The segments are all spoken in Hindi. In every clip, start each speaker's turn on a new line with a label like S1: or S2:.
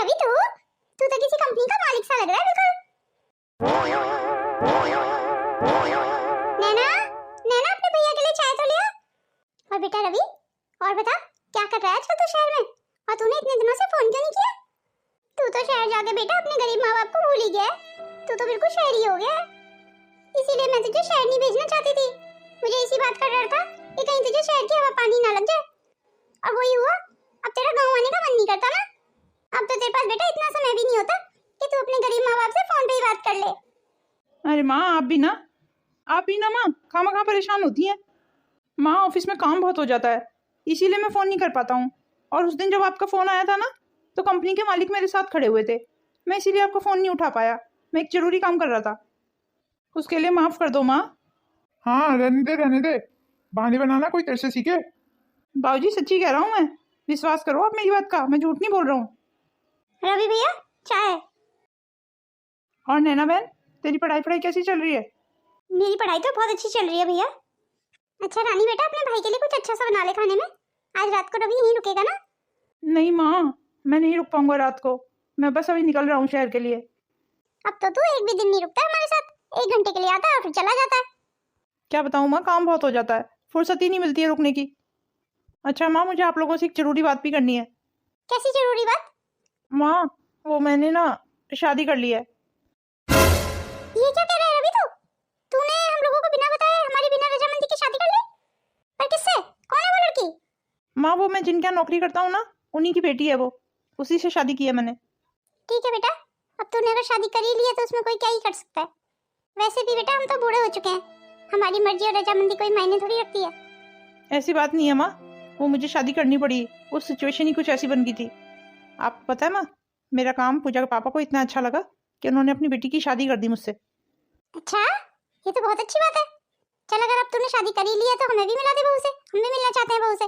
S1: रवि तू तो किसी कंपनी का मालिक सा लग रहा है बिल्कुल। नैना नैना अपने भैया के लिए चाय तो लिया। और बेटा रवि और बता क्या कर रहा है आजकल तू शहर में, और तूने इतने दिनों से फोन क्यों नहीं किया? तू तो शहर जाके बेटा अपने गरीब माँ बाप को भूल ही गया है। तू तो बिल्कुल शहरी हो गया है, इसीलिए मैं तुझे शहर नहीं भेजना चाहती थी। मुझे इसी बात का डर था कि कहीं तुझे शहर की हवा पानी ना लग जाए, और वही हुआ। अब तेरा गाँव आने का मन नहीं करता ना। अब तो तेरे पास बेटा इतना समय भी नहीं होता कि तू अपने गरीब माँ बाप से फोन पे ही बात कर ले।
S2: अरे माँ आप भी ना माँ खामा परेशान होती हैं। माँ ऑफिस में काम बहुत हो जाता है, इसीलिए मैं फ़ोन नहीं कर पाता हूँ। और उस दिन जब आपका फ़ोन आया था ना, तो कंपनी के मालिक मेरे साथ खड़े हुए थे, मैं इसीलिए आपका फ़ोन नहीं उठा पाया। मैं एक ज़रूरी काम कर रहा था, उसके लिए माफ़ कर दो माँ।
S3: हाँ रहने दे, बहाने बनाना कोई तेरे से सीखे।
S2: बाबूजी सच्ची कह रहा हूँ मैं, विश्वास करो आप मेरी बात का, मैं झूठ नहीं बोल रहा हूँ।
S1: रवि भैया चाय।
S2: और नैना बहन तेरी पढ़ाई कैसी चल रही है?
S1: मेरी पढ़ाई तो बहुत अच्छी चल रही है भैया। अच्छा रानी बेटा अपने भाई के लिए कुछ अच्छा सा बना ले खाने में। आज रात को रवि यहीं रुकेगा ना?
S2: नहीं माँ, मैं नहीं रुक पाऊंगा रात को, मैं बस अभी निकल रहा हूँ शहर के लिए।
S1: अब तो तू एक भी दिन नहीं रुकता हमारे साथ, 1 घंटे के लिए आता है और फिर चला जाता है।
S2: क्या बताऊँ माँ, काम बहुत हो जाता है, फुर्सत ही नहीं मिलती है रुकने की। अच्छा माँ, मुझे आप लोगों से एक जरूरी बात भी करनी है।
S1: कैसी जरूरी बात?
S2: माँ वो मैंने ना शादी कर ली है।
S1: ये क्या कह रहा है रवि तूने हम लोगों को बिना बताए हमारी बिना रजामंदी की शादी कर ली? पर किससे? कौन है वो लड़की?
S2: माँ वो मैं जिनके यहाँ नौकरी करता हूँ ना, उन्हीं की बेटी है वो, उसी से शादी की है मैंने।
S1: ठीक है बेटा, अब तूने अगर शादी कर ही ली है तो उसमें कोई क्या ही कर सकता है। वैसे भी बेटा हम तो बूढ़े हो चुके हैं, हमारी मर्जी और रजामंदी कोई मायने थोड़ी रखती है।
S2: ऐसी बात नहीं है माँ, वो मुझे शादी करनी पड़ी, वो सिचुएशन ही कुछ ऐसी बन गई थी। आप पता है माँ, मेरा काम पूजा के पापा को इतना अच्छा लगा कि उन्होंने अपनी बेटी की शादी कर दी मुझसे।
S1: अच्छा, ये तो बहुत अच्छी बात है। चल अगर अब तूने शादी कर ही ली है तो हमें भी मिला दे बहू से, हम भी मिलना चाहते हैं बहू से।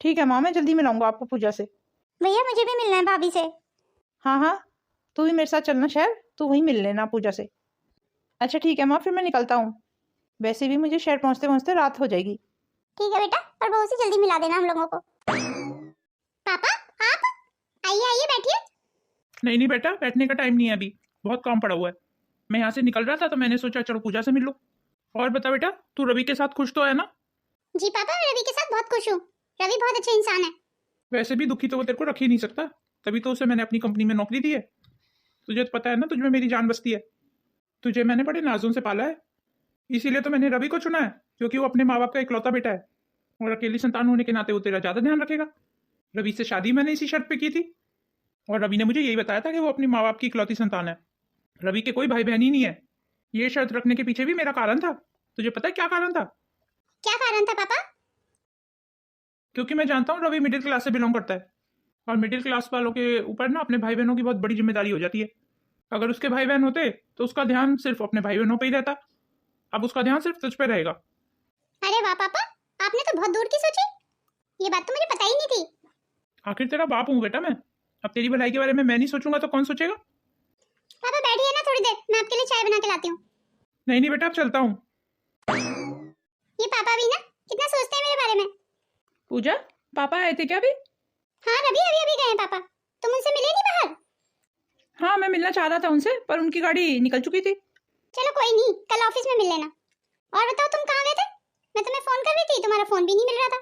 S2: ठीक है माँ, मैं जल्दी मिलाऊंगा आपको पूजा से।
S1: भैया मुझे भी मिलना है भाभी से।
S2: हाँ हाँ, तू भी मेरे साथ चलना शहर, तू वहीं मिल लेना पूजा से। अच्छा ठीक है माँ, फिर मैं निकलता हूँ, वैसे भी मुझे शहर पहुँचते पहुँचते रात हो जाएगी।
S1: ठीक है बेटा, पर बहू से जल्दी मिला देना हम लोगों को। पापा आप आइए आइए बैठिए।
S3: नहीं बेटा, बैठने का टाइम नहीं है अभी, बहुत काम पड़ा हुआ है। मैं यहाँ से निकल रहा था तो मैंने सोचा चलो पूजा से मिल लो। और बता बेटा, तू रवि के साथ खुश तो है ना?
S1: जी पापा, मैं रवि के साथ बहुत खुश हूँ। रवि बहुत अच्छा इंसान है।
S3: वैसे भी दुखी तो वो तेरे को रख ही नहीं सकता, तभी तो उसे मैंने अपनी कंपनी में नौकरी दी है। तुझे तो पता है ना, तुझ में मेरी जान बसती है। तुझे मैंने बड़े नाजों से पाला है, इसीलिए तो मैंने रवि को चुना है, क्योंकि वो अपने माँ बाप का इकलौता बेटा है और अकेली संतान होने के नाते वो तेरा ज्यादा ध्यान रखेगा। रवि से शादी मैंने इसी शर्त पे की थी, और रवि ने मुझे यही बताया था कि वो अपनी माँ बाप की इकलौती संतान है, रवि के कोई भाई बहन ही नहीं है। ये शर्त रखने के पीछे भी मेरा कारण था। तुझे पता है क्या कारण था?
S1: क्या कारण था पापा?
S3: क्योंकि मैं जानता हूँ रवि मिडिल क्लास से बिलोंग करता है, और मिडिल क्लास वालों के ऊपर ना अपने भाई बहनों की बहुत बड़ी जिम्मेदारी हो जाती है। अगर उसके भाई बहन होते तो उसका ध्यान सिर्फ अपने भाई बहनों पे ही रहता, अब उसका ध्यान सिर्फ तुझ पे रहेगा।
S1: अरे वाह पापा, आपने तो बहुत दूर की सोची। ये बात तो मुझे पता ही नहीं थी।
S3: आखिर तेरा बाप हूँ बेटा मैं, अब तेरी भलाई के बारे में मैं नहीं सोचूंगा तो कौन सोचेगा?
S1: पापा बैठिए ना थोड़ी देर, मैं आपके लिए चाय बना के लाती हूँ।
S3: नहीं बेटा, अब चलता हूँ।
S1: ये पापा भी ना कितना सोचते हैं मेरे बारे में।
S2: पूजा पापा आए थे क्या अभी?
S1: हाँ रवि अभी अभी गए हैं पापा, तुम उनसे मिले नहीं बाहर?
S2: हाँ मैं मिलना चाह रहा था उनसे, पर उनकी गाड़ी निकल चुकी थी।
S1: चलो कोई नहीं, कल ऑफिस में मिल लेना। और बताओ तुम कहाँ गए थे? मैं तुम्हें फोन कर रही थी, तुम्हारा फोन भी नहीं मिल रहा था।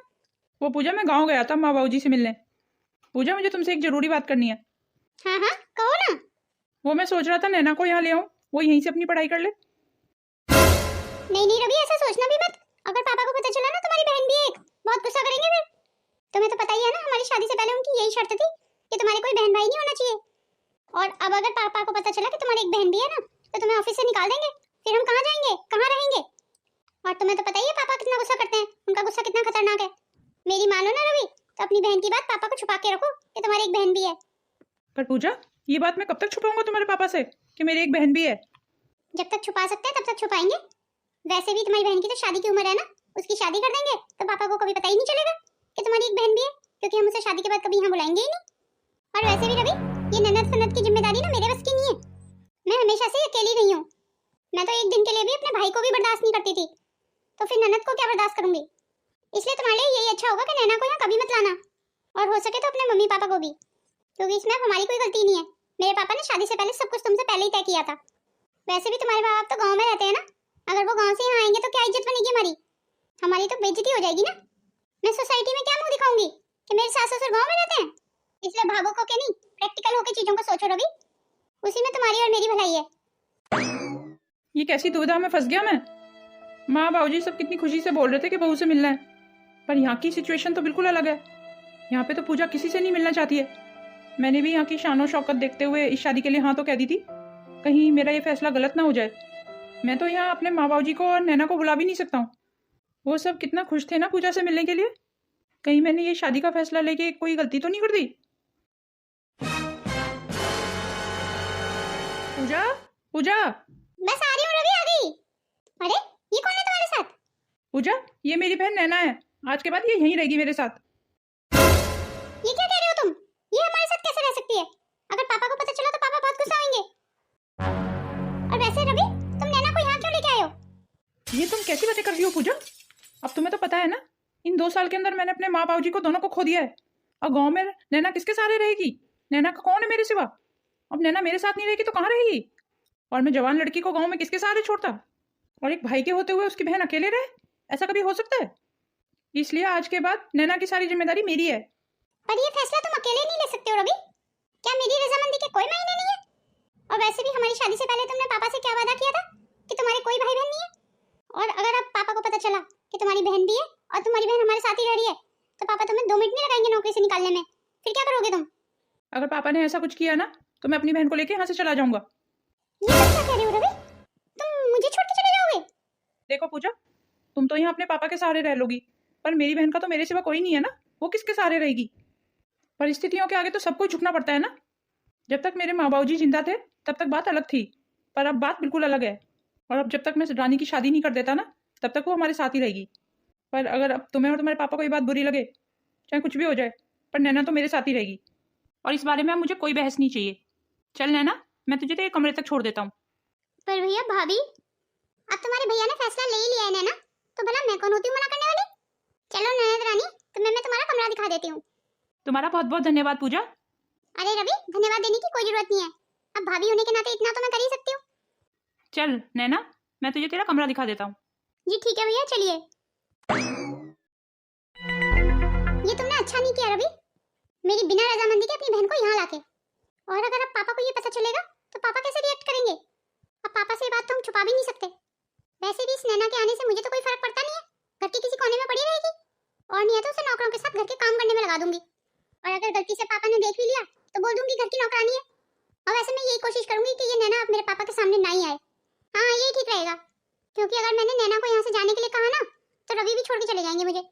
S2: वो पूजा मैं गाँव गया था माँ बाबू जी से मिलने। पूजा मुझे तुमसे एक जरूरी बात करनी है।
S1: हाँ हाँ कहो ना।
S2: वो मैं सोच रहा था नैना को यहाँ ले आऊँ, वो यहीं से अपनी पढ़ाई कर ले।
S1: नहीं रवि, ऐसा सोचना भी मत। अगर पापा को पता चला ना तुम्हारी बहन भी है एक, बहुत गुस्सा करेंगे फिर। तुम्हें तो पता ही है ना, हमारी शादी से पहले उनकी यही शर्त थी कि तुम्हारे कोई बहन भाई नहीं होना चाहिए। और अब अगर पापा को पता चला कि तुम्हारी एक बहन भी है ना, तो तुम्हें ऑफिस से निकाल देंगे। फिर हम कहाँ जाएंगे, कहाँ रहेंगे? और तुम्हें तो पता ही है पापा कितना गुस्सा करते हैं, उनका गुस्सा कितना खतरनाक है। मेरी मानो ना रवि, तो अपनी बहन की बात पापा को छुपा के रखो कि तुम्हारी एक बहन भी है।
S2: पर पूजा ये बात मैं कब तक छुपाऊंगा तुम्हारे पापा से कि मेरी एक बहन भी है?
S1: जब तक छुपा सकते हैं तब तक छुपाएंगे। वैसे भी तुम्हारी बहन की तो शादी की उम्र है ना, उसकी शादी कर देंगे तो पापा को कभी पता ही नहीं चलेगा कि तुम्हारी एक बहन भी है, क्योंकि हम उसे शादी के बाद कभी यहाँ बुलाएंगे ही नहीं। और वैसे भी रवि, ये ननद फनद की जिम्मेदारी ना मेरे बस की नहीं है। मैं हमेशा से अकेली रही हूँ। मैं तो एक दिन के लिए भी अपने भाई को भी बर्दाश्त नहीं करती थी, तो फिर ननद को क्या बर्दाश्त करूंगी। इसलिए तुम्हारे लिए यही अच्छा होगा कि नैना को यहाँ कभी मत लाना, और हो सके तो अपने मम्मी पापा को भी। क्योंकि इसमें अब हमारी कोई गलती नहीं है। मेरे पापा ने शादी से पहले सब कुछ तुमसे पहले ही तय किया था। वैसे भी तुम्हारे माँ बाप तो गांव में रहते हैं ना, अगर वो गांव से यहाँ आएंगे तो क्या इज्जत बनेगी हमारी? हमारी तो बेइज्जती हो जाएगी ना। मैं सोसाइटी में क्या मुंह दिखाऊंगी कि मेरे सास ससुर गांव में रहते हैं? इसलिए भावुक होके नहीं, प्रैक्टिकल होके चीजों को सोचो रवि। उसी में तुम्हारी और मेरी भलाई है।
S2: ये कैसी दुविधा में फंस गया मैं। माँ बाबूजी सब कितनी खुशी से बोल रहे थे कि बहू से मिलना है, पर यहाँ की सिचुएशन तो बिल्कुल अलग है। यहाँ पे तो पूजा किसी से नहीं मिलना चाहती है। मैंने भी यहाँ की शानो शौकत देखते हुए इस शादी के लिए हाँ तो कह दी थी, कहीं मेरा ये फैसला गलत ना हो जाए। मैं तो यहाँ अपने माँ बाबूजी को और नैना को बुला भी नहीं सकता हूँ। वो सब कितना खुश थे ना पूजा से मिलने के लिए। कहीं मैंने ये शादी का फैसला लेके कोई गलती तो नहीं कर दी? पूजा, पूजा,
S1: बस आ रही हूँ रवि, आ गई। अरे ये कौन है तुम्हारे साथ?
S2: पूजा, ये मेरी बहन नैना है। आज के बाद ये यहीं रहेगी मेरे साथ।
S1: ये क्या कह रहे हो तुम? ये हमारे साथ कैसे रह सकती है? अगर पापा को पता चला तो पापा बहुत गुस्सा होंगे। और वैसे रवि, तुम नैना को यहाँ क्यों लेके आए हो?
S2: ये तुम कैसी बातें कर रही हो पूजा? अब तुम्हें तो पता है ना, इन 2 साल के अंदर मैंने अपने माँ बाबूजी को दोनों को खो दिया है। और गांव में नैना किसके सहारे रहेगी? नैना का कौन है मेरे सिवा? अब नैना मेरे साथ नहीं रहेगी तो कहाँ रहेगी? और मैं जवान लड़की को गांव में किसके सहारे छोड़ता? और एक भाई के होते हुए उसकी बहन अकेले रहे? ऐसा कभी हो सकता है? इसलिए आज के बाद नैना की सारी जिम्मेदारी मेरी है।
S1: पर ये फैसला तुम अकेले नहीं ले सकते हो रवि। क्या मेरी रजामंदी के कोई मायने नहीं है? और वैसे भी हमारी शादी से पहले तुमने पापा से क्या वादा किया था कि तुम्हारे कोई भाई बहन नहीं है? और अगर अब पापा को पता चला कि तुम्हारी बहन भी है और तुम्हारी बहन हमारे साथ ही रह रही है, तो पापा तुम्हें 2 मिनट नहीं लगाएंगे नौकरी से निकालने में। फिर क्या करोगे तुम?
S2: अगर पापा ने ऐसा कुछ किया ना तो मैं अपनी बहन को लेके यहाँ से चला जाऊंगा।
S1: ये सब क्या कह रहे हो रवि? तुम मुझे छोड़ के चले जाओगे?
S2: देखो पूजा, तुम तो यहाँ अपने पापा के सहारे रह लोगी, पर मेरी बहन का तो मेरे सिवा कोई नहीं है ना। वो किसके सहारे रहेगी? परिस्थितियों के आगे तो सबको झुकना पड़ता है ना। जब तक मेरे माँ बाबूजी जिंदा थे तब तक बात अलग थी, पर अब बात बिल्कुल अलग है। और अब जब तक मैं रानी की शादी नहीं कर देता ना, तब तक वो हमारे साथ ही रहेगी। पर अगर अब तुम्हें और तुम्हारे पापा को ये बात बुरी लगे, चाहे कुछ भी हो जाए, पर नैना तो मेरे साथ ही रहेगी। और इस बारे में अब मुझे कोई बहस नहीं चाहिए। चल नैना, मैं तुझे तेरे कमरे तक छोड़ देता हूँ।
S1: पर भैया भाभी, अब तुम्हारे भैया ने फैसला ले ही लिया है नैना, तो भला मैं कौन होती हूँ मना करने वाली? चलो नैना रानी, तुम्हें मैं तुम्हारा कमरा दिखा देती हूँ।
S2: तुम्हारा बहुत बहुत धन्यवाद पूजा।
S1: अरे रवि, धन्यवाद देने की कोई जरूरत नहीं है। अब भाभी होने के नाते इतना तो मैं कर ही सकती हूँ।
S2: चल नैना, मैं तुझे तेरा कमरा दिखा देता हूँ।
S1: जी ठीक है भैया, चलिए। ये तुमने अच्छा नहीं किया रवि, मेरी बिना रजामंदी के अपनी बहन को यहाँ लाके। और अगर अब पापा को ये पता चलेगा तो पापा कैसे रिएक्ट करेंगे? अब पापा से ये बात तो हम छुपा भी नहीं सकते। वैसे भी इस नैना के आने से मुझे तो कोई फर्क पड़ता नहीं है, घर के किसी कोने में पड़ी रहेगी। और नहीं है तो उसे नौकरों के साथ घर के काम करने में लगा दूंगी। और अगर गलती से पापा ने देख भी लिया तो बोल दूंगी घर की नौकरानी है। और वैसे मैं यही कोशिश करूंगी कि ये नैना अब मेरे पापा के सामने ना ही आए। हाँ यही ठीक रहेगा, क्योंकि अगर मैंने नैना को यहाँ से जाने के लिए कहा ना तो रवि भी छोड़ के चले जाएंगे मुझे,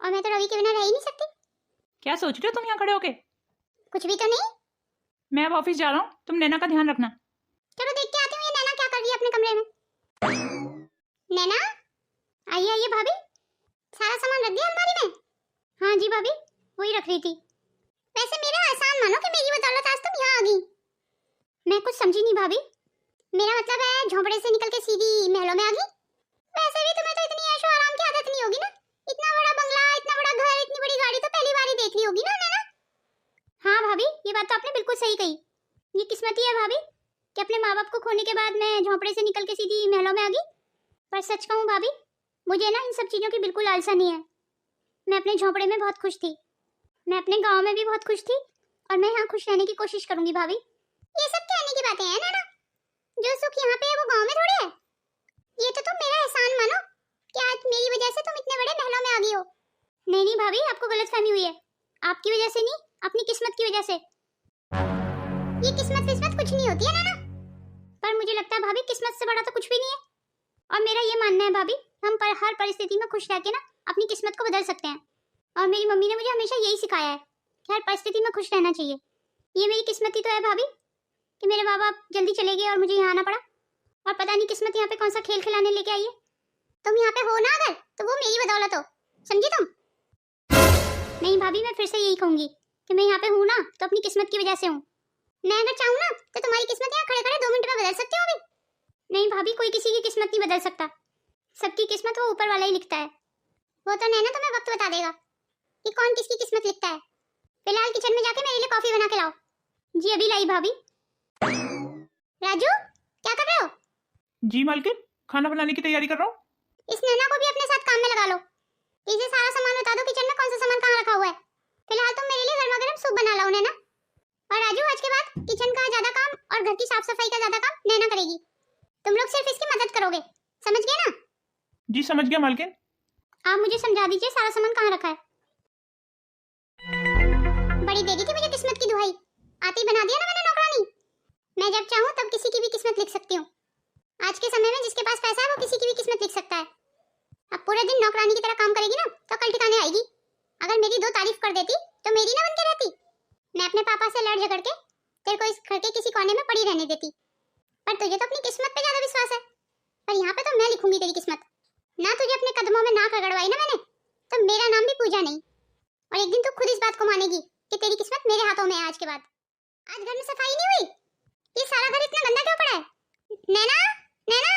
S1: और मैं तो रवि के बिना रह ही नहीं सकती।
S2: क्या सोच रहे हो तुम यहाँ खड़े होके?
S1: कुछ भी तो नहीं।
S2: मैं अब ऑफिस जा रहा हूँ, तुम नैना का ध्यान रखना।
S1: चलो देख के आती हूँ ये नैना क्या कर रही है अपने कमरे में। नैना, आइए आइए भाभी, सारा सामान रख दिया अलमारी में? हाँ जी भाभी, वही रख रही थी। वैसे मेरा एहसान मानो कि मेरी बदौलत आज तुम यहाँ आ गई। मैं कुछ समझी नहीं भाभी, मेरा मतलब है झोंपड़े से निकल के सीधी महलों में आ गई? वैसे भी तुम्हें तो इतनी ऐशो आराम की आदत नहीं होगी ना। इतना बड़ा बंगला, इतना बड़ा घर, इतनी बड़ी गाड़ी तो पहली बार ही देख ली होगी ना नैना? हाँ भाभी, ये बात तो आपने बिल्कुल सही कही। ये किस्मत ही है भाभी कि अपने माँ बाप को खोने के बाद मैं झोंपड़े से निकल के सीधी महलों में आ गई। पर सच कहूँ भाभी, मुझे ना इन सब चीजों की बिल्कुल लालसा नहीं है। मैं अपने झोंपड़े में बहुत खुश थी, मैं अपने गांव में भी बहुत खुश थी, और मैं यहाँ खुश रहने की कोशिश करूंगी भाभी। ये सब कहने की बातें हैं नैना, जो सुख यहाँ पे है वो गांव में थोड़ी है। ये तो तुम मेरा एहसान मानो कि आज मेरी वजह से तुम इतने बड़े महलों में आ गई हो। नहीं नहीं भाभी, आपको गलतफहमी हुई है, आपकी वजह से नहीं, अपनी किस्मत की वजह से। ये किस्मत कुछ नहीं होती है नैना, पर मुझे लगता है भाभी किस्मत से बड़ा तो कुछ भी नहीं है। और मेरा ये मानना है भाभी, हम पर हर परिस्थिति में खुश रह के ना अपनी किस्मत को बदल सकते हैं। और मेरी मम्मी ने मुझे हमेशा यही सिखाया है कि हर परिस्थिति में खुश रहना चाहिए। ये मेरी किस्मत ही तो है भाभी कि मेरे माँ बाप जल्दी चले गए और मुझे यहाँ आना पड़ा, और पता नहीं किस्मत यहाँ पे कौन सा खेल खिलाने लेके आई है। तुम यहाँ पे हो ना अगर, तो वो मेरी बदौलत हो, समझी तुम? नहीं भाभी, मैं फिर से यही कहूंगी कि मैं यहाँ पे हूँ ना तो अपनी किस्मत की वजह से हूँ। मैं अगर चाहूँ ना तो तुम्हारी किस्मत यहाँ खड़े खड़े 2 मिनट में बदल सकती हो अभी। नहीं भाभी, कोई किसी की किस्मत नहीं बदल सकता, सबकी किस्मत वो ऊपर वाला ही लिखता है। वो तो नैना तुम्हें वक्त बता देगा कि कौन किसकी किस्मत लिखता है। फिलहाल किचन में जाके मेरे लिए कॉफी बना के लाओ। जी अभी लाई भाभी। राजू क्या कर रहे हो?
S3: जी मालकिन, खाना बनाने की तैयारी कर रहा हूँ।
S1: इस नैना को भी अपने साथ काम में लगा लो। इसे सारा सामान बता दो किचन में कौन सा सामान कहाँ रखा हुआ है। फिलहाल तुम मेरे लिए गर्मा गर्म सूप बना लाओ नैना। और राजू आज के बाद किचन का ज्यादा काम और घर की साफ सफाई का ज्यादा काम नैना करेगी। तुम लोग सिर्फ इसकी मदद करोगे, समझ गए ना?
S3: जी समझ गया मालकिन।
S1: आप मुझे समझा दीजिए सारा सामान कहाँ रखा है। बड़ी देगी थी मुझे किस्मत की दुहाई, आती बना दिया ना मैंने नौकरानी। मैं जब चाहूँ तब किसी की भी किस्मत लिख सकती हूँ। आज के समय में जिसके पास पैसा है वो किसी की भी किस्मत लिख सकता है। अब पूरे दिन नौकरानी की तरह काम करेगी ना तो कल ठिकाने आएगी। अगर मेरी दो तारीफ कर देती तो मेरी ना बन के रहती। मैं अपने पापा से लड़ झगड़ के तेरे को इस घर के किसी कोने में पड़ी रहने देती। पर तुझे तो अपनी किस्मत पे ज्यादा विश्वास है, पर यहाँ पे तो मैं लिखूंगी तेरी किस्मत। ना तुझे अपने कदमों में नाक रगड़वाई ना मैंने तो मेरा नाम भी पूजा नहीं। और एक दिन तू खुद इस बात को मानेगी कि तेरी किस्मत मेरे हाथों में है आज के बाद। आज घर में सफाई नहीं हुई, ये सारा घर इतना गंदा क्यों पड़ा है? नैना, नैना,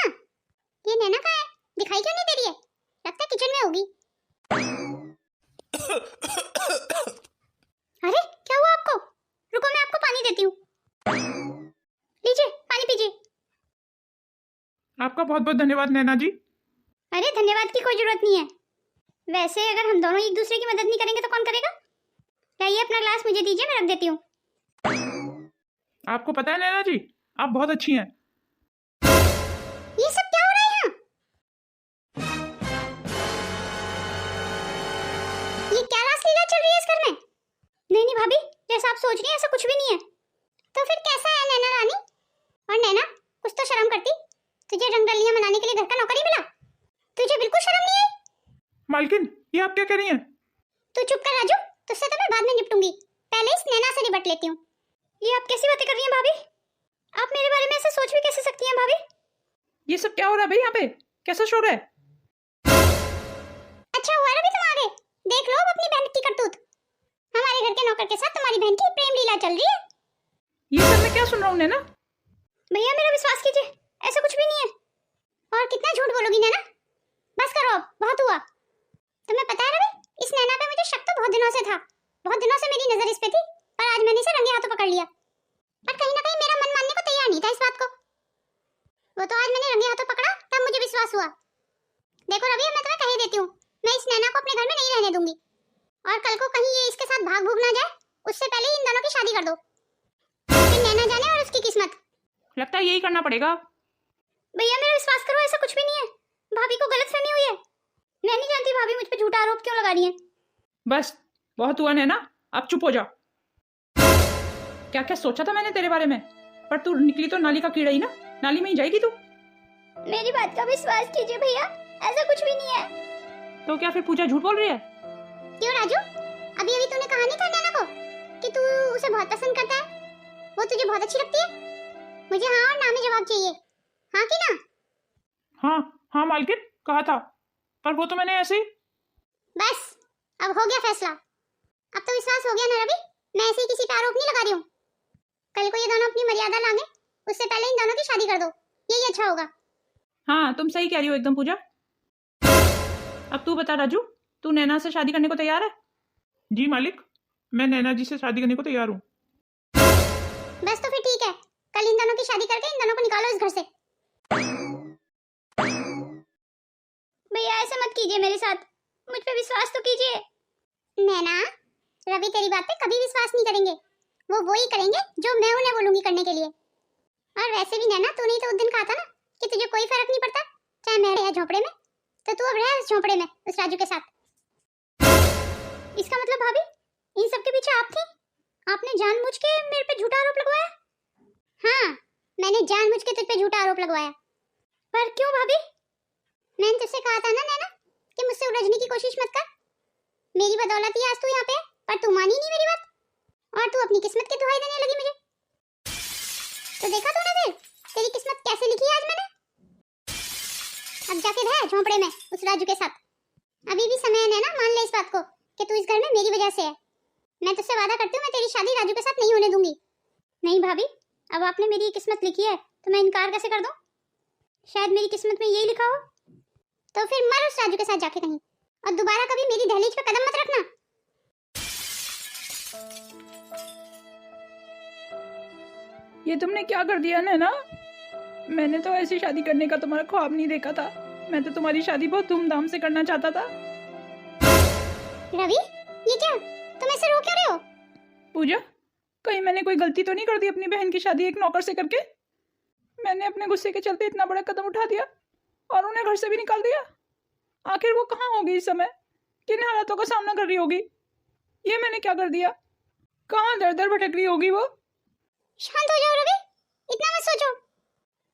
S1: ये नैना कहाँ है? दिखाई क्यों नहीं दे रही है? लगता है किचन में होगी। अरे क्या हुआ आपको? रुको मैं आपको पानी देती हूँ। लीजिए पानी पीजिए।
S3: आपका बहुत बहुत धन्यवाद नैना जी।
S1: अरे धन्यवाद की कोई जरूरत नहीं है। वैसे अगर हम दोनों एक दूसरे की मदद नहीं करेंगे तो कौन करेगा? लाइए अपना ग्लास मुझे दीजिए, मैं रख देती हूँ।
S3: आपको पता है नैना जी, आप बहुत अच्छी हैं।
S1: ये सब क्या हो रहा है यहाँ? ये क्या रासलीला चल रही है इस घर में? नहीं भाभी, जैसा आप सोच रही हैं ऐसा कुछ भी नहीं है। तो फिर कैसा है नैना रानी? और नैना कुछ तो शर्म करती, तुझे रंगरलियां मनाने के लिए घर का नौकर ही मिला? तुझे बिल्कुल शर्म नहीं आई?
S3: मालकिन ये आप क्या कह रही हैं?
S1: तू चुप कर राजू, तुझसे तो मैं बाद में निपटूंगी, पहले इस नैना से निपट लेती हूँ। ये आप कैसी बातें कर रही हैं भाभी? आप मेरे बारे में ऐसे सोच भी कैसे सकती हैं भाभी?
S2: ये सब क्या हो रहा है भाई यहाँ पे? कैसा शोर है?
S1: अच्छा हुआ रवि तुम आ गए। देख लो अब अपनी बहन की करतूत। हमारे घर के नौकर के साथ तुम्हारी बहन की प्रेम लीला चल रही है।
S2: ये सब मैं क्या सुन रहा हूँ नैना?
S1: भैया मेरा विश्वास कीजिए, ऐसा कुछ भी नहीं है। और कितना झूठ बोलोगी नैना? बस करो अब, बहुत हुआ। तुम्हें पता है रवि, इस नैना पे मुझे शक तो बहुत दिनों से था। बहुत दिनों से मेरी नजर इस पे थी, पर आज मैंने इसे रंगे हाथों पकड़ लिया। पर कहीं ना कहीं मेरा मन मानने को तैयार नहीं था इस बात को। वो तो आज मैंने रंगे हाथों पकड़ा तब मुझे विश्वास हुआ। देखो रवि, मैं तुम्हें कह देती हूँ, मैं इस नैना को अपने घर में नहीं रहने दूंगी। और कल को कहीं ये इसके साथ भाग भूग ना जाए, उससे पहले इन दोनों की शादी कर दो। फिर नैना जाने और उसकी किस्मत।
S2: लगता है यही करना पड़ेगा।
S1: भैया मेरा विश्वास करो, ऐसा कुछ भी नहीं है। भाभी को गलतफहमी हुई है। मैं नहीं जानती भाभी मुझ पे झूठा आरोप क्यों लगा रही है।
S2: बस बहुत हुआ नैना, अब चुप हो जा। क्या क्या सोचा था मैंने तेरे बारे में, पर तू निकली तो नाली का कीड़ा ही ना। नाली में ही जाएगी तू।
S1: मेरी बात का विश्वास कीजिए भैया, ऐसा कुछ भी नहीं है।
S2: तो क्या फिर पूजा झूठ बोल रही है?
S1: क्यों राजू, अभी अभी तूने कहा नहीं था नैना को कि तू उसे बहुत पसंद करता है, वो तुझे बहुत अच्छी लगती है? मुझे हाँ और ना में जवाब चाहिए, हाँ कि ना?
S3: हाँ हाँ मालकिन, कहा था, पर वो तो मैंने ऐसे ही।
S1: बस अब हो गया फैसला। अब तो विश्वास हो गया ना रवि, मैं ऐसे ही किसी पे आरोप नहीं लगा रही हूँ। कल को ये दोनों अपनी मर्यादा लांगे, उससे पहले इन दोनों की शादी कर दो, यही अच्छा होगा।
S2: हाँ तुम सही कह रही हो एकदम पूजा। अब तू बता राजू, तू नैना से शादी करने को तैयार है?
S3: जी मालिक, मैं नैना जी से शादी करने को तैयार हूँ।
S1: बस तो फिर ठीक है, कल इन दोनों की शादी करके इन दोनों को निकालो इस घर से। भैया ऐसे मत कीजिए मेरे साथ, मुझ पे विश्वास तो कीजिए। नैना, रवि तेरी बात पे कभी विश्वास नहीं करेंगे, वो ही करेंगे जो मैं उन्हें बोलूंगी करने के लिए। और वैसे भी नैना, तूने तो उस दिन कहा था ना कि तुझे कोई फर्क नहीं पड़ता चाहे मैं रहे झोपड़े में, तो तू अब रह उस झोपड़े में उस राजू के साथ। इसका मतलब भाभी, इन सब के पीछे आप थी? आपने जानबूझ के मेरे पे झूठा आरोप लगवाया? हाँ, मैंने जानबूझ के तुझ पे झूठा आरोप लगवाया। पर क्यों भाभी? मैंने तुझसे कहा था ना नैना कि मुझसे उलझने की कोशिश मत कर। मेरी बदौलत ही आज तू यहाँ पे, पर तू मानी नहीं मेरी बात, और तू अपनी किस्मत की दुहाई देने लगी मुझे। तो देखा तूने फिर तेरी किस्मत कैसे लिखी है आज मैंने। अब जाके रह झोंपड़े में उस राजू के साथ। अभी भी समय है नैना, मान ले इस बात को कि तू इस घर में मेरी वजह से है। मैं तुझसे वादा करती हूँ, मैं तेरी शादी राजू के साथ नहीं होने दूंगी। नहीं भाभी, अब आपने मेरी किस्मत लिखी है तो मैं इनकार कैसे कर दूं? शायद मेरी किस्मत में यही लिखा हो। तो फिर मर उस राजू के साथ जाके कहीं, और दोबारा कभी मेरी दहलीज पे कदम मत रखना।
S2: ये तुमने क्या कर दिया नैना? मैंने तो ऐसी शादी करने का तुम्हारा ख्वाब नहीं देखा था। मैं तो तुम्हारी शादी बहुत धूमधाम से करना चाहता था।
S1: रवि, ये क्या? तुम ऐसे रो क्यों रहे हो?
S2: पूजा, कहीं मैंने कोई गलती तो नहीं कर दी अपनी बहन की शादी एक नौकर से करके? मैंने अपने गुस्से के चलते इतना बड़ा कदम उठा दिया और उन्हें घर से भी निकाल दिया। आखिर वो कहाँ होगी इस समय? किन हालातों का सामना कर रही होगी? ये मैंने क्या कर दिया? कहाँ दर दर भटक रही होगी वो?
S1: शांत हो जाओ रवि, इतना मत सोचो।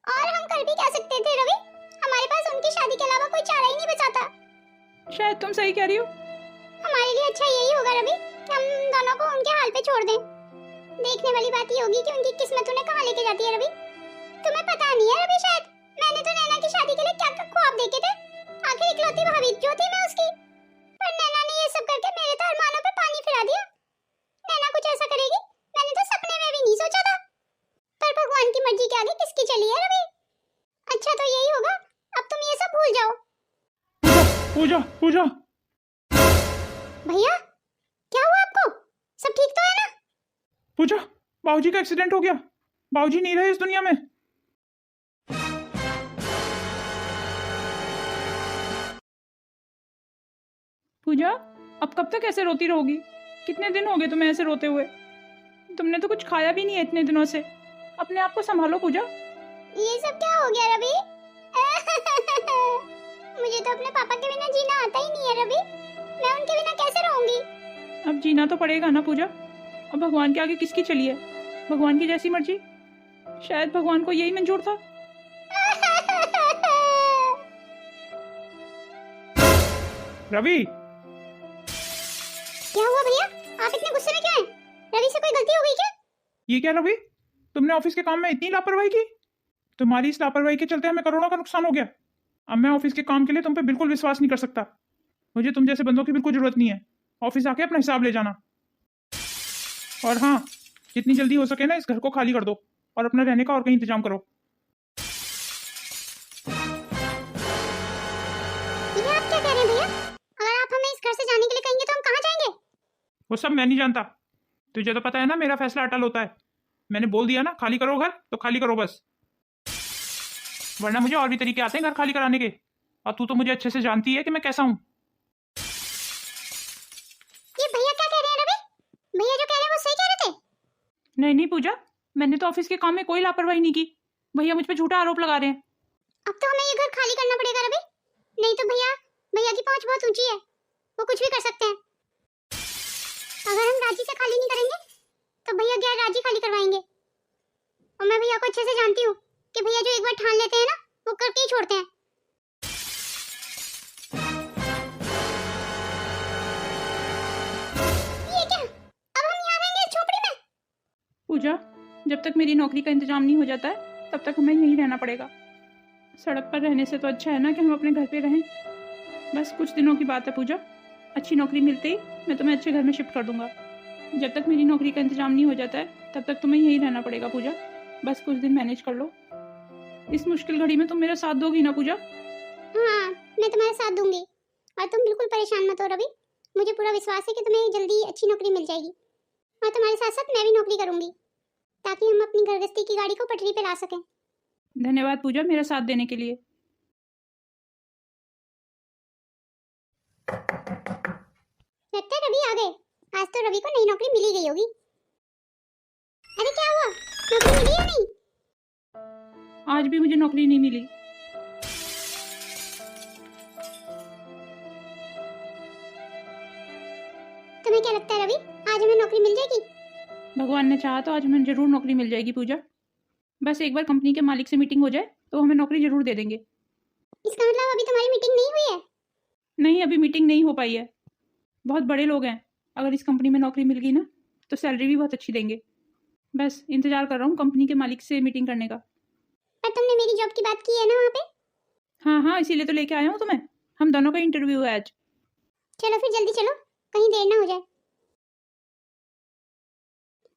S1: और हम कर भी क्या सकते थे रवि? हमारे पास उनकी शादी के अलावा कोई चारा ही नहीं बचा था।
S2: शायद तुम सही कह रही हो।
S1: हमारे लिए अच्छा यही होगा रवि कि हम दोनों को उनके हाल पे छोड़ दें। देखने वाली बात ये होगी कि उनकी किस्मत उन्हें कहाँ लेके जाती है रवि। तुम्हें पता नहीं है रवि, शायद मैंने तो नैना की शादी के लिए क्या क्या ख्वाब देखे थे। आखिर इकलौती भाभी जो थी मैं उसकी, पर नैना ने ये सब करके मेरे तो अरमानों पे पानी फिरा दिया। नैना कुछ ऐसा करेगी मैंने तो सपने में भी नहीं सोचा था। पर भगवान की मर्जी के आगे किसकी चली है रवि। अच्छा तो यही होगा, अब तुम ये सब भूल जाओ।
S3: पूजा पूजा,
S1: भैया क्या हुआ आपको? सब ठीक तो है ना?
S3: पूजा, बाबूजी का एक्सीडेंट हो गया। बाबूजी नहीं रहे इस दुनिया में।
S2: पूजा, अब कब तक ऐसे रोती रहोगी? कितने दिन हो गए तुम्हें ऐसे रोते हुए? तुमने तो कुछ खाया भी नहीं है इतने दिनों से। अपने आप को संभालो पूजा।
S1: ये सब क्या हो गया रवि? मुझे तो अपने पापा के बिना जीना आता ही नहीं है रवि। मैं उनके बिना कैसे रहूंगी?
S2: अब जीना तो पड़ेगा ना पूजा। अब भगवान के आगे किसकी चली है? भगवान की जैसी मर्जी। शायद भगवान को यही मंजूर था।
S3: रवि,
S1: क्या हुआ भैया? आप इतने गुस्से में क्यों हैं? रवि से कोई गलती हो गई क्या?
S3: ये क्या रवि, तुमने ऑफिस के काम में इतनी लापरवाही की? तुम्हारी इस लापरवाही के चलते हमें करोड़ों का नुकसान हो गया। अब मैं ऑफिस के काम के लिए तुम पे बिल्कुल विश्वास नहीं कर सकता। मुझे तुम जैसे बंदों की बिल्कुल जरूरत नहीं है। ऑफिस आके अपना हिसाब ले जाना। और हाँ, जितनी जल्दी हो सके ना इस घर को खाली कर दो और अपना रहने का और कहीं इंतजाम करो।
S1: ये आप क्या कह रहे हैं भैया? अगर आप हमें इस घर से जाने के लिए कहेंगे तो हम कहाँ जाएंगे?
S3: वो सब मैं नहीं जानता। तुझे तो पता है ना मेरा फैसला अटल होता है। मैंने बोल दिया ना खाली करो घर तो खाली करो बस, वरना मुझे और भी तरीके आते हैं घर खाली कराने के। और तू तो मुझे अच्छे से जानती है कि मैं कैसा हूँ।
S1: ये भैया क्या कह रहे हैं रवि? भैया जो कह रहे हैं वो सही कह रहे थे?
S2: नहीं नहीं पूजा, मैंने तो ऑफिस के काम में कोई लापरवाही नहीं की। भैया मुझ पे झूठा आरोप लगा रहे हैं।
S1: अब तो हमें ये घर खाली करना पड़ेगा रवि, नहीं तो भैया भैया की पहुंच बहुत ऊंची है, वो कुछ भी कर सकते हैं। अगर हम राजी से खाली नहीं करेंगे तो भैया गैर राजी खाली करवाएंगे। और मैं भैया को अच्छे से जानती हूँ कि भैया जो एक बार ठान लेते हैं ना वो करके ही छोड़ते हैं। ये क्या? अब हम यहाँ रहेंगे इस झोपड़ी में?
S2: पूजा, जब तक मेरी नौकरी का इंतजाम नहीं हो जाता है तब तक हमें यहीं रहना पड़ेगा। सड़क पर रहने से तो अच्छा है ना कि हम अपने घर पे रहें। बस कुछ दिनों की बात है पूजा। अच्छी नौकरी मिलते ही मैं तुम्हें अच्छे घर में शिफ्ट कर दूंगा। जब तक मेरी नौकरी का इंतजाम नहीं हो जाता है तब तक तुम्हें यहीं रहना पड़ेगा पूजा। बस कुछ दिन मैनेज कर लो। इस मुश्किल घड़ी में तुम मेरा साथ दोगी ना पूजा?
S1: हाँ, मैं तुम्हारा साथ दूंगी और तुम बिल्कुल परेशान मत हो रवि। मुझे पूरा विश्वास है कि तुम्हें जल्दी अच्छी नौकरी मिल जाएगी और तुम्हारे साथ साथ मैं भी नौकरी करूंगी ताकि हम अपनी घर गृहस्थी की गाड़ी को पटरी पे ला सकें।
S2: धन्यवाद पूजा मेरा साथ देने के लिए।
S1: लगता है रवि आ गए। आज तो रवि को नई नौकरी मिली गई होगी। अरे क्या हुआ, नौकरी मिली या नहीं?
S2: आज भी मुझे नौकरी नहीं मिली।
S1: तुम्हें क्या लगता है रवि, आज हमें नौकरी मिल जाएगी?
S2: भगवान ने चाहा तो आज हमें जरूर नौकरी मिल जाएगी पूजा। बस एक बार कंपनी के मालिक से मीटिंग हो जाए तो हमें नौकरी जरूर दे देंगे।
S1: इसका मतलब अभी तुम्हारी मीटिंग नहीं हुई है?
S2: नहीं, अभी मीटिंग नहीं हो पाई है। बहुत बड़े लोग हैं, अगर इस कंपनी में नौकरी मिल गई ना तो सैलरी भी बहुत अच्छी देंगे। बस इंतजार कर रहा हूँ कंपनी के मालिक से मीटिंग करने का।
S1: पर तुमने मेरी जॉब की बात की है ना वहाँ पे?
S2: हाँ हाँ, इसीलिए तो लेके आया हूँ तुम्हें। हम दोनों का इंटरव्यू है आज।
S1: चलो फिर जल्दी चलो, कहीं देर ना हो जाए।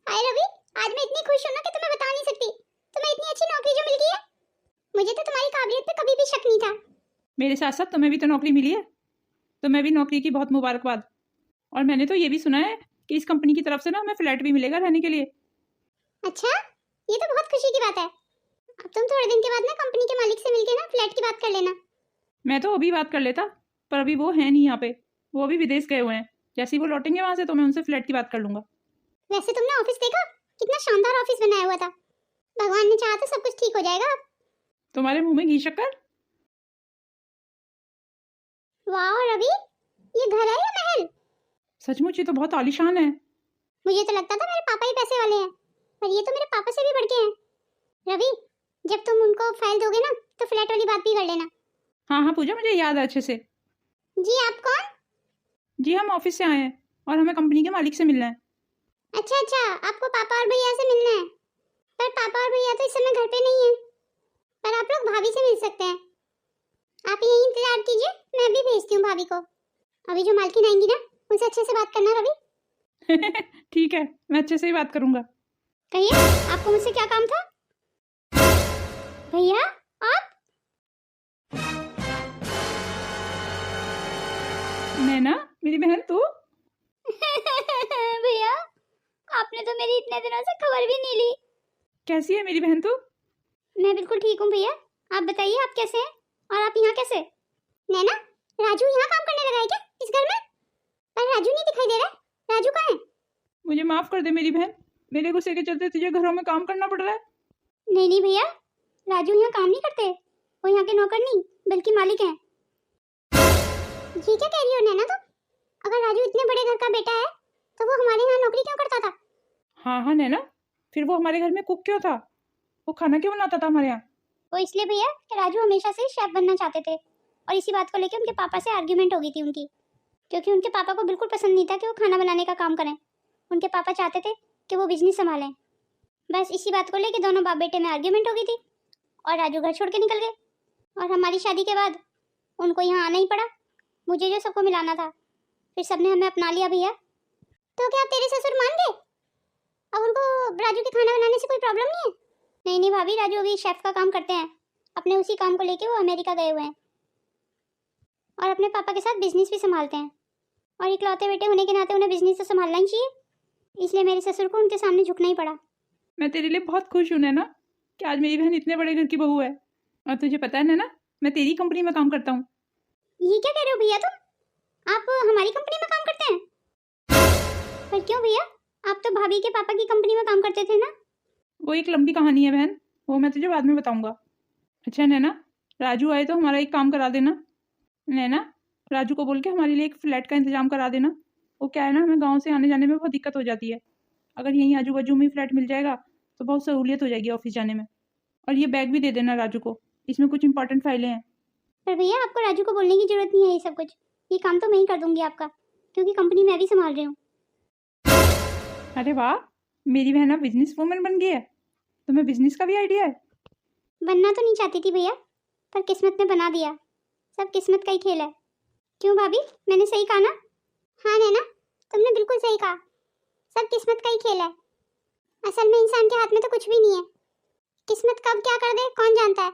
S1: हाय रवि, आज मैं इतनी खुश हूँ ना कि तुम्हें बता नहीं सकती। तुम्हें इतनी अच्छी नौकरी जो मिल गई है, मुझे तो तुम्हारी काबिलियत पे कभी भी शक नहीं था।
S2: मेरे साथ साथ तुम्हें भी तो नौकरी मिली है, तुम्हें भी नौकरी की बहुत मुबारकबाद। और मैंने तो ये भी सुना है कि इस कंपनी की तरफ से ना हमें फ्लैट भी मिलेगा रहने के लिए।
S1: अच्छा, ये तो बहुत खुशी की बात है। अब तुम थोड़े दिन के बाद ना कंपनी के मालिक से मिलके ना फ्लैट की बात कर लेना।
S2: मैं तो अभी बात कर लेता, पर अभी वो है नहीं यहाँ पे, वो अभी विदेश गए हुए हैं। जैसे ही वो लौटेंगे वहाँ से तो मैं उनसे फ्लैट की बात कर लूँगा।
S1: वैसे तुमने ऑफिस देखा, कितना शानदार ऑफिस बनाया हुआ था। भगवान ने चाहा तो सब कुछ ठीक हो जाएगा अब।
S2: तुम्हारे मुंह में घी शक्कर।
S1: वाह रवि, ये घर है या महल?
S2: सचमुच ये तो बहुत आलीशान है।
S1: मुझे तो लगता था मेरे पापा ही पैसे वाले हैं, पर ये तो मेरे पापा से भी बढ़ के हैं। रवि, जब तुम उनको फाइल दोगे ना तो फ्लैट वाली बात भी कर लेना।
S2: हाँ हाँ पूजा, मुझे याद है अच्छे से।
S1: जी, आप कौन?
S2: जी हम ऑफिस से आए हैं और हमें कंपनी के मालिक से मिलना है।
S1: अच्छा अच्छा, आपको पापा और भैया से मिलना है। पर पापा और भैया तो इस समय घर पे नहीं है, पर आप लोग भाभी से मिल सकते हैं। आप यही इंतजार कीजिए, मैं भी भेजती हूँ भाभी को। अभी जो मालकिन आएंगी ना, उनसे अच्छे से बात करना रवि।
S2: ठीक है, मैं अच्छे से ही बात करूंगा।
S1: कहिए, आपको मुझसे क्या काम था? भैया आप?
S2: नैना मेरी बहन तू?
S1: भैया, आपने तो मेरी इतने दिनों से खबर भी नहीं ली।
S2: कैसी है मेरी बहन तू?
S1: मैं बिल्कुल ठीक हूँ भैया, आप बताइए आप कैसे हैं और आप यहाँ कैसे? नैना, राजू यहाँ काम करने लगा है क्या इस घर में? पर राजू नहीं दिखाई दे रहा है, राजू कहाँ है?
S2: मुझे माफ कर दे मेरी बहन, मेरे गुस्से के चलते तुझे घरों में काम करना पड़ रहा है।
S1: नहीं नहीं भैया, राजू यहाँ काम नहीं करते, वो यहाँ के नौकर नहीं बल्कि मालिक हैं। ये क्या कह रही हो नैना तुम? अगर राजू इतने बड़े घर का बेटा है तो वो हमारे यहाँ नौकरी क्यों करता था?
S2: हाँ हाँ नैना, फिर वो हमारे घर में कुक क्यों था? वो खाना क्यों बनाता था हमारे यहाँ?
S1: वो इसलिए भैया कि राजू हमेशा से शेफ बनना चाहते थे, और इसी बात को लेकर उनके पापा से आर्ग्यूमेंट हो गई थी उनकी, क्योंकि उनके पापा को बिल्कुल पसंद नहीं था कि वो खाना बनाने का काम करें। उनके पापा चाहते थे कि वो बिजनेस संभालें। बस इसी बात को लेकर दोनों बाप बेटे में आर्ग्यूमेंट हो गई थी और राजू घर छोड़ के निकल गए। और हमारी शादी के बाद उनको यहाँ आना ही पड़ा, मुझे जो सबको मिलाना था। फिर सबने हमें अपना लिया भैया। तो क्या तेरे ससुर मान गए? अब उनको राजू के खाना बनाने से कोई प्रॉब्लम नहीं है? नहीं नहीं भाभी, राजू अभी शेफ का काम करते हैं, अपने उसी काम को लेके वो अमेरिका गए हुए हैं और अपने पापा के साथ बिजनेस भी संभालते हैं। और इकलौते बेटे होने के नाते उन्हें बिजनेस तो संभालना ही चाहिए, इसलिए मेरे ससुर को उनके सामने झुकना ही पड़ा।
S2: मैं तेरे लिए बहुत खुश हूँ नैना कि आज मेरी बहन इतने बड़े घर की बहू है। और तुझे पता है नैना, मैं तेरी कंपनी में काम करता हूँ।
S1: ये क्या कह रहे हो भैया तुम? आप हमारी कंपनी में काम करते हैं? पर क्यों भैया, आप तो भाभी के पापा की कंपनी में काम करते थे ना?
S2: वो एक लंबी कहानी है बहन, वो मैं तुझे बाद में बताऊंगा। अच्छा नैना, राजू आए तो हमारा एक काम करा देना। नैना, राजू को बोल के हमारे लिए एक फ्लैट का इंतजाम करा देना। वो क्या है ना, हमें गांव से आने जाने में बहुत दिक्कत हो जाती है। अगर यहीं आजू बाजू में फ्लैट मिल जाएगा तो बहुत सहूलियत हो जाएगी ऑफिस जाने में। और ये बैग भी दे देना राजू को, इसमें कुछ इंपॉर्टेंट फाइलें हैं।
S1: पर भैया आपको राजू को बोलने की जरूरत नहीं है, ये सब कुछ ये काम तो मैं ही कर दूंगी आपका, क्योंकि कंपनी मैं भी संभाल रही हूँ।
S2: अरे वाह, मेरी बहन अब बिजनेस वूमन बन गई है। तुम्हें बिजनेस का भी आइडिया है?
S1: बनना तो नहीं चाहती थी भैया, पर किस्मत ने बना दिया। सब किस्मत का ही खेल है। क्यों भाभी, मैंने सही कहा ना? हाँ नैना, तुमने बिल्कुल सही कहा, सब किस्मत का ही खेल है। असल में इंसान के हाथ में तो कुछ भी नहीं है, किस्मत कब क्या कर दे कौन जानता है।